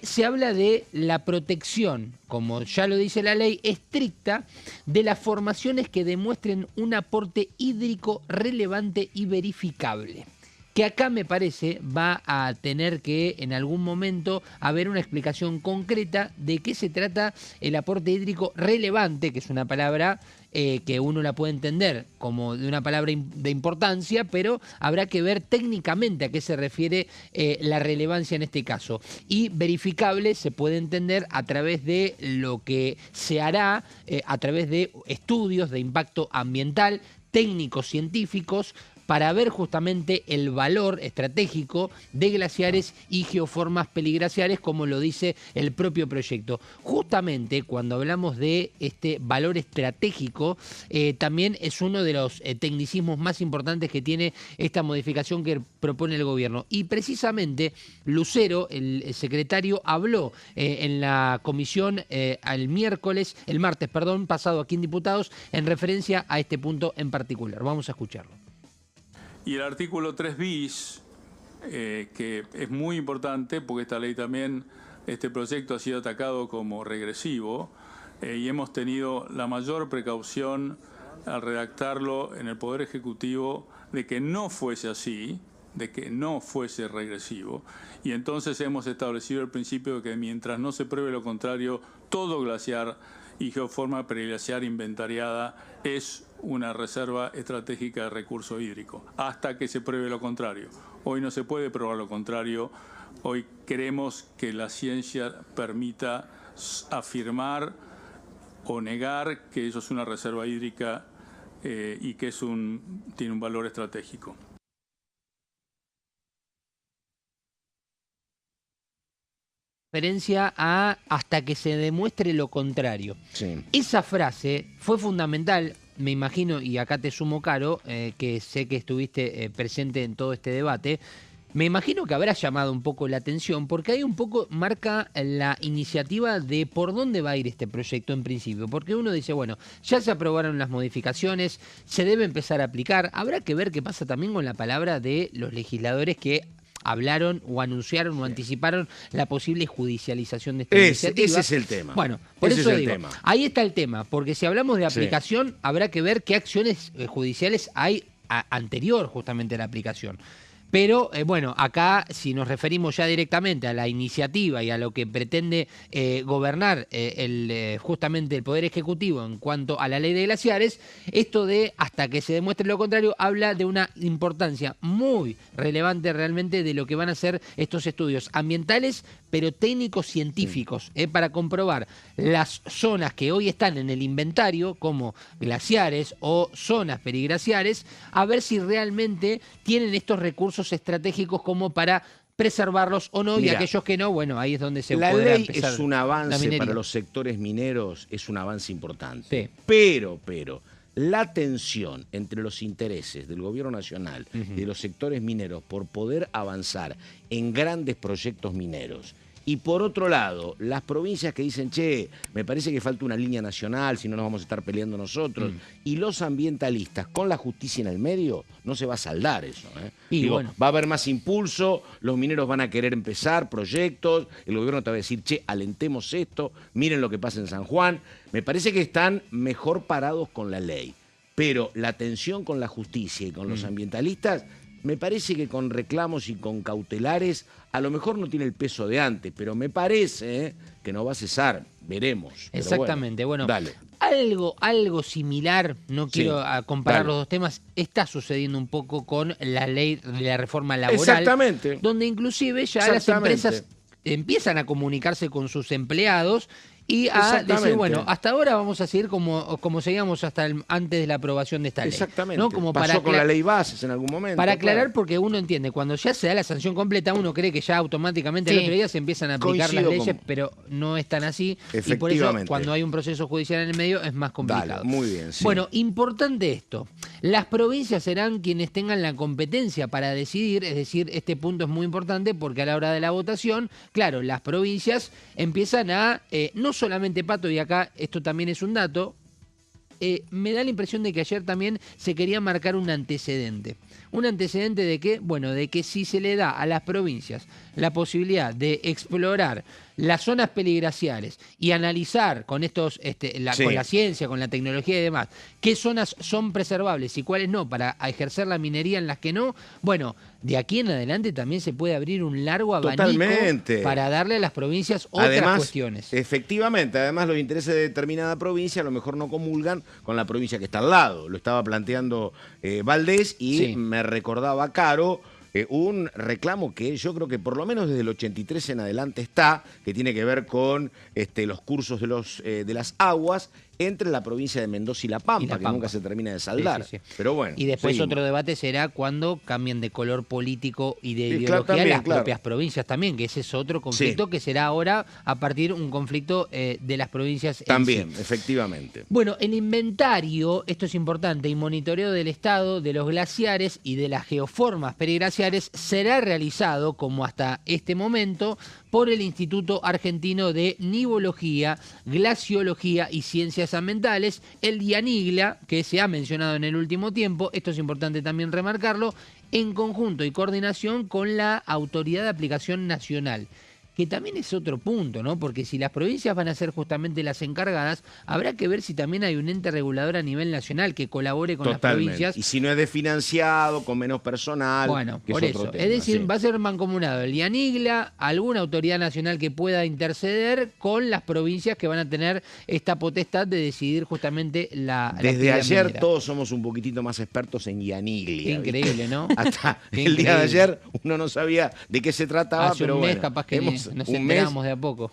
se habla de la protección, como ya lo dice la ley, estricta de las formaciones que demuestren un aporte hídrico relevante y verificable. Que acá me parece va a tener que en algún momento haber una explicación concreta de qué se trata el aporte hídrico relevante, que es una palabra que uno la puede entender como de una palabra de importancia, pero habrá que ver técnicamente a qué se refiere la relevancia en este caso. Y verificable se puede entender a través de lo que se hará, a través de estudios de impacto ambiental, técnicos, científicos, para ver justamente el valor estratégico de glaciares y geoformas peliglaciares, como lo dice el propio proyecto. Justamente cuando hablamos de este valor estratégico, también es uno de los tecnicismos más importantes que tiene esta modificación que propone el gobierno. Y precisamente Lucero, el secretario, habló en la comisión el martes, pasado aquí en Diputados, en referencia a este punto en particular. Vamos a escucharlo. Y el artículo 3 bis, que es muy importante porque esta ley también, este proyecto ha sido atacado como regresivo y hemos tenido la mayor precaución al redactarlo en el Poder Ejecutivo de que no fuese así, de que no fuese regresivo, y entonces hemos establecido el principio de que mientras no se pruebe lo contrario, todo glaciar y geoforma periglaciar inventariada es una reserva estratégica de recurso hídrico, hasta que se pruebe lo contrario. Hoy no se puede probar lo contrario, hoy queremos que la ciencia permita afirmar o negar que eso es una reserva hídrica y que tiene un valor estratégico. Referencia a hasta que se demuestre lo contrario. Sí. Esa frase fue fundamental, me imagino, y acá te sumo, Caro, que sé que estuviste presente en todo este debate. Me imagino que habrá llamado un poco la atención porque ahí un poco marca la iniciativa de por dónde va a ir este proyecto en principio. Porque uno dice, bueno, ya se aprobaron las modificaciones, se debe empezar a aplicar. Habrá que ver qué pasa también con la palabra de los legisladores que hablaron o anunciaron o anticiparon la posible judicialización de esta iniciativa. Ese es el tema. Bueno, por ese eso es el digo, tema. Ahí está el tema, porque si hablamos de aplicación, habrá que ver qué acciones judiciales hay anterior justamente a la aplicación. Pero, bueno, acá si nos referimos ya directamente a la iniciativa y a lo que pretende gobernar justamente el Poder Ejecutivo en cuanto a la ley de glaciares, esto de hasta que se demuestre lo contrario habla de una importancia muy relevante realmente de lo que van a ser estos estudios ambientales, pero técnicos científicos, para comprobar las zonas que hoy están en el inventario, como glaciares o zonas periglaciares, a ver si realmente tienen estos recursos estratégicos como para preservarlos o no. Mirá, y aquellos que no, bueno, ahí es donde se la podrá ley empezar es un la avance minería. para los sectores mineros, es un avance importante. Sí. Pero, la tensión entre los intereses del gobierno nacional y de los sectores mineros por poder avanzar en grandes proyectos mineros, y por otro lado, las provincias que dicen, che, me parece que falta una línea nacional, si no nos vamos a estar peleando nosotros, y los ambientalistas con la justicia en el medio, no se va a saldar eso. Y Digo, bueno, va a haber más impulso, los mineros van a querer empezar proyectos, el gobierno te va a decir, che, alentemos esto, miren lo que pasa en San Juan. Me parece que están mejor parados con la ley, pero la tensión con la justicia y con los ambientalistas, me parece que con reclamos y con cautelares, a lo mejor no tiene el peso de antes, pero me parece que no va a cesar, veremos. Pero exactamente, bueno, dale. Algo similar, no quiero comparar dale. los dos temas, está sucediendo un poco con la ley de la reforma laboral. Exactamente. Donde inclusive ya las empresas empiezan a comunicarse con sus empleados y a decir, bueno, hasta ahora vamos a seguir como seguíamos hasta antes de la aprobación de esta ley. Exactamente. ¿No? Como pasó con la ley bases en algún momento. Para aclarar, porque uno entiende, cuando ya se da la sanción completa, uno cree que ya automáticamente el otro día se empiezan a aplicar las leyes, pero no es tan así. Y por eso, cuando hay un proceso judicial en el medio, es más complicado. Dale, muy bien, sí. Bueno, importante esto. Las provincias serán quienes tengan la competencia para decidir, es decir, este punto es muy importante porque a la hora de la votación, claro, las provincias empiezan a, no solamente, Pato, y acá esto también es un dato, me da la impresión de que ayer también se quería marcar un antecedente. ¿Un antecedente de qué? Bueno, de que si se le da a las provincias la posibilidad de explorar las zonas periglaciares y analizar con estos, con la ciencia, con la tecnología y demás, qué zonas son preservables y cuáles no, para ejercer la minería en las que no, bueno, de aquí en adelante también se puede abrir un largo abanico para darle a las provincias otras cuestiones. Efectivamente, además los intereses de determinada provincia a lo mejor no comulgan con la provincia que está al lado. Lo estaba planteando Valdés y me recordaba Caro un reclamo que yo creo que por lo menos desde el 83 en adelante está, que tiene que ver con los cursos de las aguas entre la provincia de Mendoza y La Pampa, que nunca se termina de saldar. Pero bueno, y después seguimos. otro debate será cuando cambien de color político y de ideología las propias provincias también, que ese es otro conflicto que será ahora a partir un conflicto de las provincias también, efectivamente. Bueno, el inventario, esto es importante, y monitoreo del estado de los glaciares y de las geoformas periglaciares será realizado, como hasta este momento, por el Instituto Argentino de Nivología, Glaciología y Ciencias Ambientales, el IANIGLA, que se ha mencionado en el último tiempo, esto es importante también remarcarlo, en conjunto y coordinación con la Autoridad de Aplicación Nacional. que también es otro punto, ¿no? Porque si las provincias van a ser justamente las encargadas, habrá que ver si también hay un ente regulador a nivel nacional que colabore con las provincias. Y si no es desfinanciado, con menos personal. Bueno, que por es otro eso. tema, Es decir, sí. va a ser mancomunado el IANIGLA, alguna autoridad nacional que pueda interceder con las provincias que van a tener esta potestad de decidir justamente la Desde actividad ayer minera. todos somos un poquitito más expertos en IANIGLA. Increíble, ¿no? Hasta Qué el día de increíble. ayer uno no sabía de qué se trataba, Hace pero un mes bueno, capaz que hemos- nos un enteramos mes, de a poco.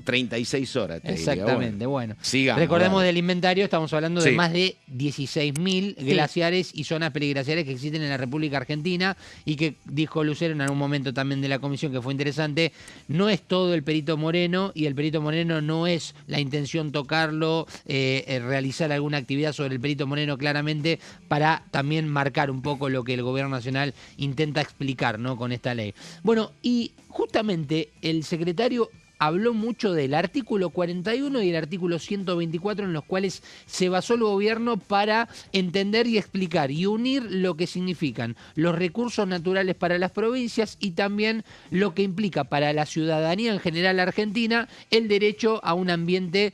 36 horas. Te diría. Exactamente, bueno. Sigamos, Recordemos dale. del inventario, estamos hablando de Sí. más de 16.000 glaciares y zonas peliglaciares que existen en la República Argentina y que dijo Lucero en algún momento también de la comisión, que fue interesante, no es todo el Perito Moreno y el Perito Moreno no es la intención tocarlo, realizar alguna actividad sobre el Perito Moreno claramente para también marcar un poco lo que el gobierno nacional intenta explicar, ¿no?, con esta ley. Bueno, y justamente el secretario habló mucho del artículo 41 y el artículo 124 en los cuales se basó el gobierno para entender y explicar y unir lo que significan los recursos naturales para las provincias y también lo que implica para la ciudadanía en general argentina el derecho a un ambiente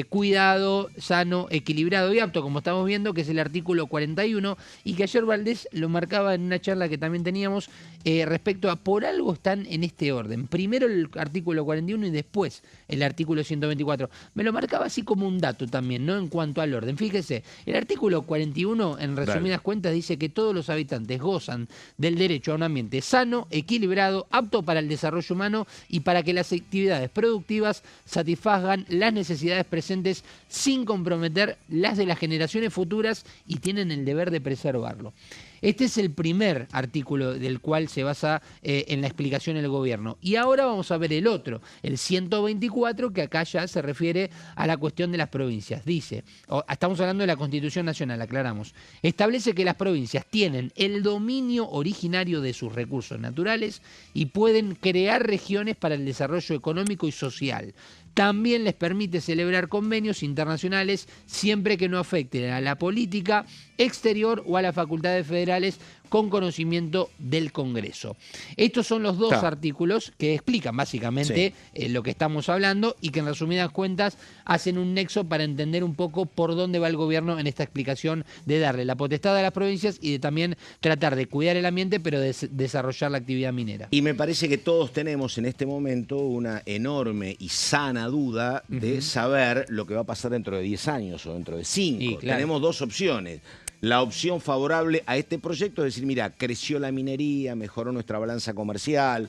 cuidado, sano, equilibrado y apto, como estamos viendo, que es el artículo 41 y que ayer Valdés lo marcaba en una charla que también teníamos respecto a por algo están en este orden. Primero el artículo 41 y después el artículo 124. Me lo marcaba así como un dato también, ¿no?, en cuanto al orden. Fíjese, el artículo 41, en resumidas cuentas, dice que todos los habitantes gozan del derecho a un ambiente sano, equilibrado, apto para el desarrollo humano y para que las actividades productivas satisfagan las necesidades presentes sin comprometer las de las generaciones futuras y tienen el deber de preservarlo. Este es el primer artículo del cual se basa en la explicación del gobierno. Y ahora vamos a ver el otro, el 124, que acá ya se refiere a la cuestión de las provincias. Dice, estamos hablando de la Constitución Nacional, aclaramos, establece que las provincias tienen el dominio originario de sus recursos naturales y pueden crear regiones para el desarrollo económico y social. También les permite celebrar convenios internacionales siempre que no afecten a la política exterior o a las facultades federales con conocimiento del Congreso. Estos son los dos artículos que explican básicamente lo que estamos hablando y que en resumidas cuentas hacen un nexo para entender un poco por dónde va el gobierno en esta explicación de darle la potestad a las provincias y de también tratar de cuidar el ambiente pero de desarrollar la actividad minera. Y me parece que todos tenemos en este momento una enorme y sana duda de saber lo que va a pasar dentro de 10 años o dentro de 5. Sí, claro. Tenemos dos opciones. La opción favorable a este proyecto es decir, mira, creció la minería, mejoró nuestra balanza comercial,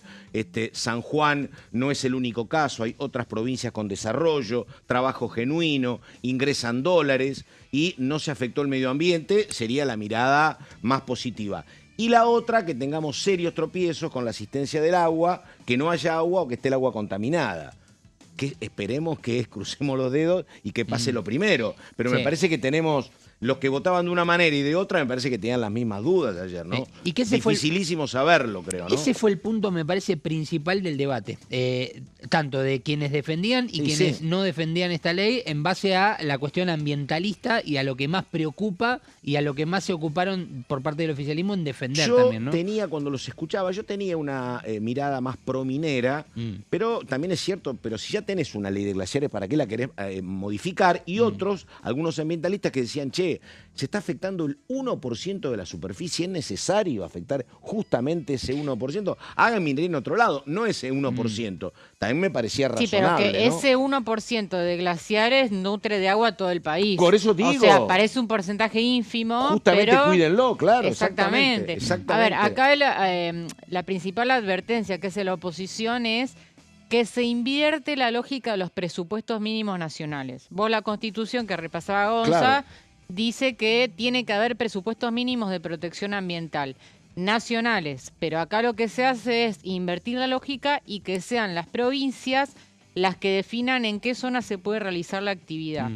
San Juan no es el único caso, hay otras provincias con desarrollo, trabajo genuino, ingresan dólares y no se afectó el medio ambiente, sería la mirada más positiva. Y la otra, que tengamos serios tropiezos con la asistencia del agua, que no haya agua o que esté el agua contaminada. Que esperemos que crucemos los dedos y que pase lo primero. Pero me parece que tenemos los que votaban de una manera y de otra, me parece que tenían las mismas dudas ayer, ¿no? Y que ese dificilísimo saberlo, creo, ¿no? Ese fue el punto, me parece, principal del debate. Tanto de quienes defendían y quienes no defendían esta ley en base a la cuestión ambientalista y a lo que más preocupa y a lo que más se ocuparon por parte del oficialismo en defender también, ¿no? Cuando los escuchaba, yo tenía una mirada más prominera, pero también es cierto, pero si ya tenés una ley de glaciares, ¿para qué la querés modificar? Y otros, algunos ambientalistas que decían, che, se está afectando el 1% de la superficie, ¿es necesario afectar justamente ese 1%? Hagan minería en otro lado, no ese 1%. También me parecía razonable, sí, pero que ¿no? ese 1% de glaciares nutre de agua a todo el país. Por eso digo. O sea, parece un porcentaje ínfimo, justamente pero... cuídenlo, claro. Exactamente. A ver, acá la principal advertencia que hace la oposición es que se invierte la lógica de los presupuestos mínimos nacionales. Vos la Constitución que repasaba Gonza dice que tiene que haber presupuestos mínimos de protección ambiental nacionales, pero acá lo que se hace es invertir la lógica y que sean las provincias las que definan en qué zona se puede realizar la actividad.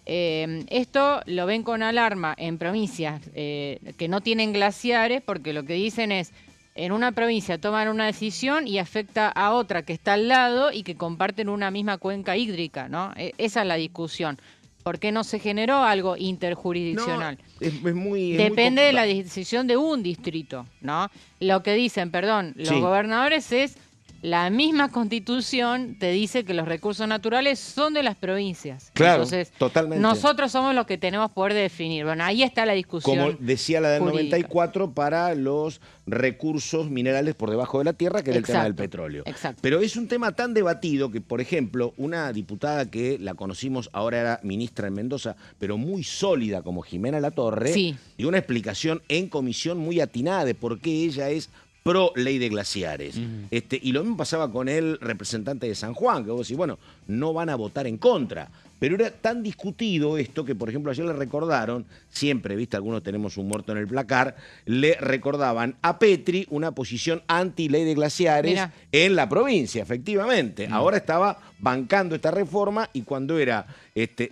Esto lo ven con alarma en provincias que no tienen glaciares, porque lo que dicen es, en una provincia toman una decisión y afecta a otra que está al lado y que comparten una misma cuenca hídrica, ¿no? Esa es la discusión. ¿Por qué no se generó algo interjurisdiccional? No, es muy Depende de la decisión de un distrito, ¿no? Lo que dicen, los gobernadores es la misma Constitución te dice que los recursos naturales son de las provincias. Claro, entonces, totalmente. Nosotros somos los que tenemos poder de definir. Bueno, ahí está la discusión. Como decía la del jurídica. 94 para los recursos minerales por debajo de la tierra, que era el tema del petróleo. Exacto. Pero es un tema tan debatido que, por ejemplo, una diputada que la conocimos, ahora era ministra en Mendoza, pero muy sólida como Jimena Latorre, dio una explicación en comisión muy atinada de por qué ella es pro ley de glaciares. Y lo mismo pasaba con el representante de San Juan, que vos decís, bueno, no van a votar en contra. Pero era tan discutido esto que, por ejemplo, ayer le recordaron, siempre, viste, algunos tenemos un muerto en el placar, le recordaban a Petri una posición anti-ley de glaciares en la provincia, efectivamente. Ahora estaba bancando esta reforma y cuando era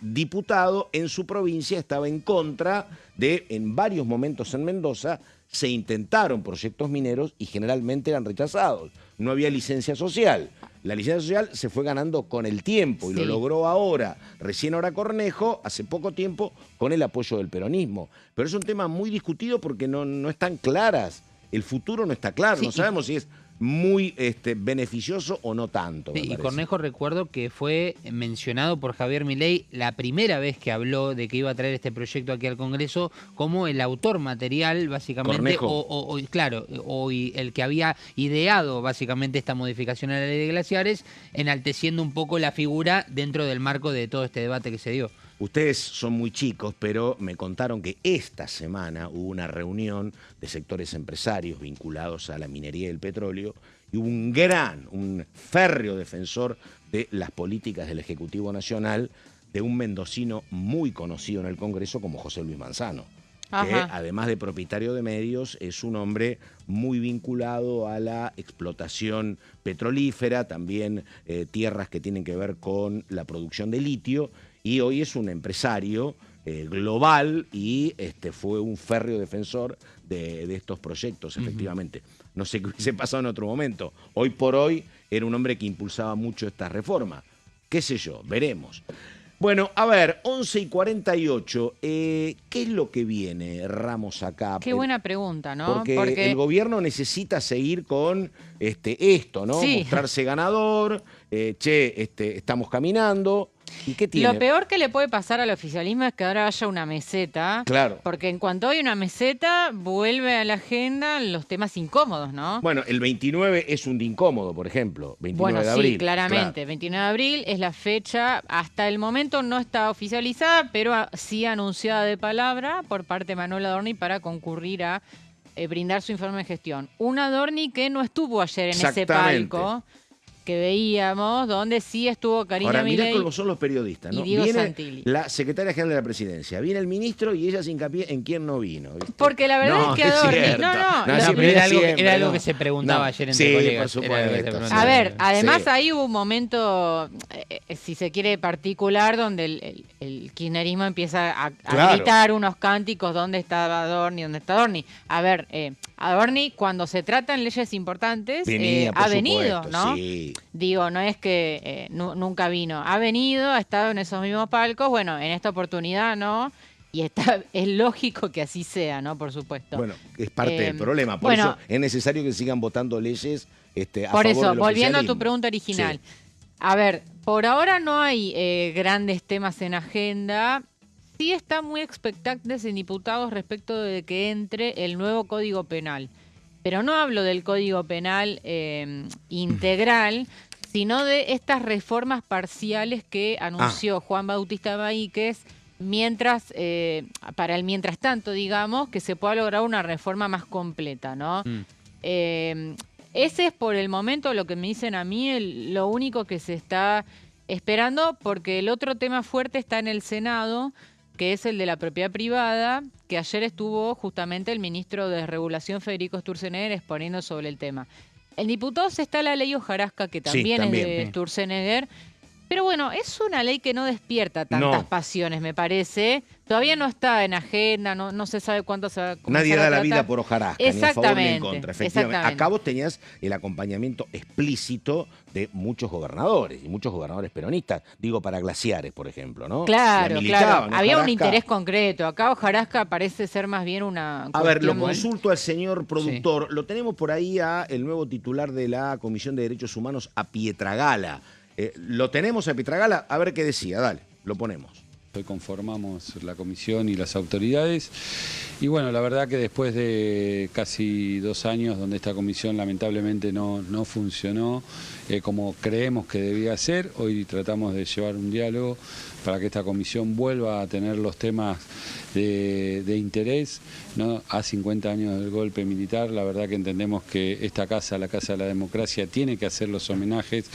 diputado en su provincia estaba en contra de, en varios momentos en Mendoza, se intentaron proyectos mineros y generalmente eran rechazados. No había licencia social. La licencia social se fue ganando con el tiempo y lo logró ahora, recién ahora Cornejo, hace poco tiempo, con el apoyo del peronismo. Pero es un tema muy discutido porque no están claras. El futuro no está claro, no sabemos si es muy beneficioso o no tanto. Y Cornejo, recuerdo que fue mencionado por Javier Milei la primera vez que habló de que iba a traer este proyecto aquí al Congreso como el autor material, básicamente, o el que había ideado básicamente esta modificación a la ley de glaciares, enalteciendo un poco la figura dentro del marco de todo este debate que se dio. Ustedes son muy chicos, pero me contaron que esta semana hubo una reunión de sectores empresarios vinculados a la minería y el petróleo y hubo un férreo defensor de las políticas del Ejecutivo Nacional de un mendocino muy conocido en el Congreso como José Luis Manzano, que además de propietario de medios es un hombre muy vinculado a la explotación petrolífera, también tierras que tienen que ver con la producción de litio. Y hoy es un empresario global y fue un férreo defensor de estos proyectos, efectivamente. No sé qué hubiese pasado en otro momento. Hoy por hoy era un hombre que impulsaba mucho esta reforma. Qué sé yo, veremos. Bueno, a ver, 11:48. ¿Qué es lo que viene, Ramos, acá? Qué buena pregunta, ¿no? Porque el gobierno necesita seguir con esto, ¿no? Mostrarse ganador, estamos caminando. ¿Y qué tiene? Lo peor que le puede pasar al oficialismo es que ahora haya una meseta. Claro. Porque en cuanto hay una meseta, vuelve a la agenda los temas incómodos, ¿no? Bueno, el 29 es un día incómodo, por ejemplo. 29 de abril. Sí, claramente. 29 de abril es la fecha, hasta el momento no está oficializada, pero sí anunciada de palabra por parte de Manuel Adorni para concurrir a brindar su informe de gestión. Un Adorni que no estuvo ayer en ese palco que veíamos, donde sí estuvo Karina Milei. Ahora, mirá cómo son los periodistas, ¿no? Y Diego viene Santilli. La secretaria general de la presidencia, viene el ministro y ella se hincapié en quién no vino, ¿viste? Porque la verdad es que Adorni... Era algo que se preguntaba ayer entre colegas. Por supuesto. A ver, además ahí hubo un momento, si se quiere, particular, donde el kirchnerismo empieza a gritar unos cánticos, ¿dónde está Adorni? ¿Dónde está Adorni? A ver, Adorni, cuando se tratan leyes importantes, ha venido, ¿no? Sí. Digo, no es que nunca vino. Ha venido, ha estado en esos mismos palcos. Bueno, en esta oportunidad no. Y es lógico que así sea, ¿no? Por supuesto. Bueno, es parte del problema. Por eso es necesario que sigan votando leyes a por favor eso, del volviendo a tu pregunta original. Sí. A ver, por ahora no hay grandes temas en agenda. Sí están muy expectantes en diputados respecto de que entre el nuevo Código Penal. Pero no hablo del Código Penal integral, sino de estas reformas parciales que anunció Juan Bautista Baíquez para el mientras tanto, digamos, que se pueda lograr una reforma más completa, ¿no? Ese es por el momento lo que me dicen a mí, lo único que se está esperando, porque el otro tema fuerte está en el Senado, que es el de la propiedad privada, que ayer estuvo justamente el ministro de Regulación, Federico Sturzenegger, exponiendo sobre el tema. En diputados está la ley Hojarasca, que también es de Sturzenegger, Pero bueno, es una ley que no despierta tantas pasiones, me parece. Todavía no está en agenda, no se sabe cuándo se va a comenzar. Nadie da a la tratar. vida por hojarasca, ni a favor ni en contra. Efectivamente. Acá vos tenías el acompañamiento explícito de muchos gobernadores, y muchos gobernadores peronistas. Digo, para Glaciares, por ejemplo, ¿no? Claro, claro. Había un hojarasca. interés concreto. Acá hojarasca parece ser más bien una A ver, lo cuestión consulto al señor productor. Sí. Lo tenemos por ahí a el nuevo titular de la Comisión de Derechos Humanos, a Pietragala. Lo tenemos a Pietragala, a ver qué decía, dale, lo ponemos. Hoy conformamos la comisión y las autoridades y bueno, la verdad que después de casi 2 años donde esta comisión lamentablemente no funcionó como creemos que debía ser, hoy tratamos de llevar un diálogo para que esta comisión vuelva a tener los temas de interés, ¿no? A 50 años del golpe militar, la verdad que entendemos que esta casa, la Casa de la Democracia, tiene que hacer los homenajes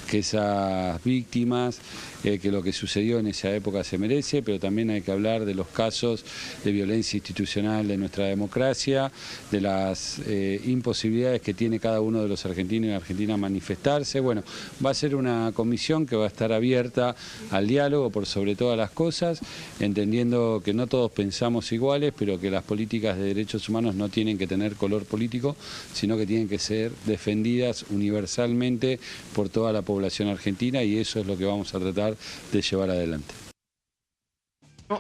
que esas víctimas, que lo que sucedió en esa época se merece, pero también hay que hablar de los casos de violencia institucional de nuestra democracia, de las imposibilidades que tiene cada uno de los argentinos y argentinas manifestarse. Bueno, va a ser una comisión que va a estar abierta al diálogo por sobre todas las cosas, entendiendo que no todos pensamos iguales, pero que las políticas de derechos humanos no tienen que tener color político, sino que tienen que ser defendidas universalmente por toda la población argentina y eso es lo que vamos a tratar de llevar adelante.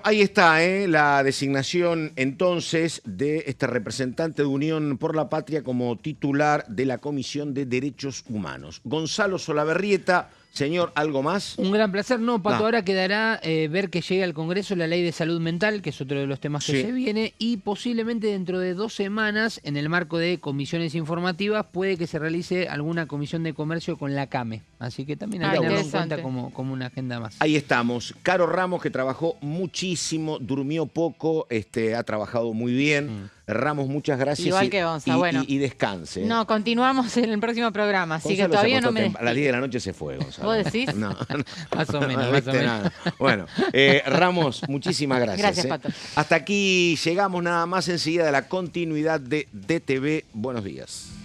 Ahí está, la designación entonces de este representante de Unión por la Patria como titular de la Comisión de Derechos Humanos. Gonzalo Solaberrieta. Señor, ¿algo más? Un gran placer. No, Pato, ahora quedará ver que llegue al Congreso la Ley de Salud Mental, que es otro de los temas que se viene, y posiblemente dentro de 2 semanas, en el marco de comisiones informativas, puede que se realice alguna comisión de comercio con la CAME. Así que también hay que tenerlo en cuenta como una agenda más. Ahí estamos. Caro Ramos, que trabajó muchísimo, durmió poco, ha trabajado muy bien. Ramos, muchas gracias. Igual que Gonza, bueno. Y descanse. No, continuamos en el próximo programa, así Gonzalo que todavía no me... A las 10 de la noche se fue, Gonzalo. ¿Vos decís? No, más o menos. Nada. Bueno, Ramos, muchísimas gracias. Gracias, Pato. Hasta aquí llegamos, nada más, enseguida de la continuidad de DTV. Buenos días.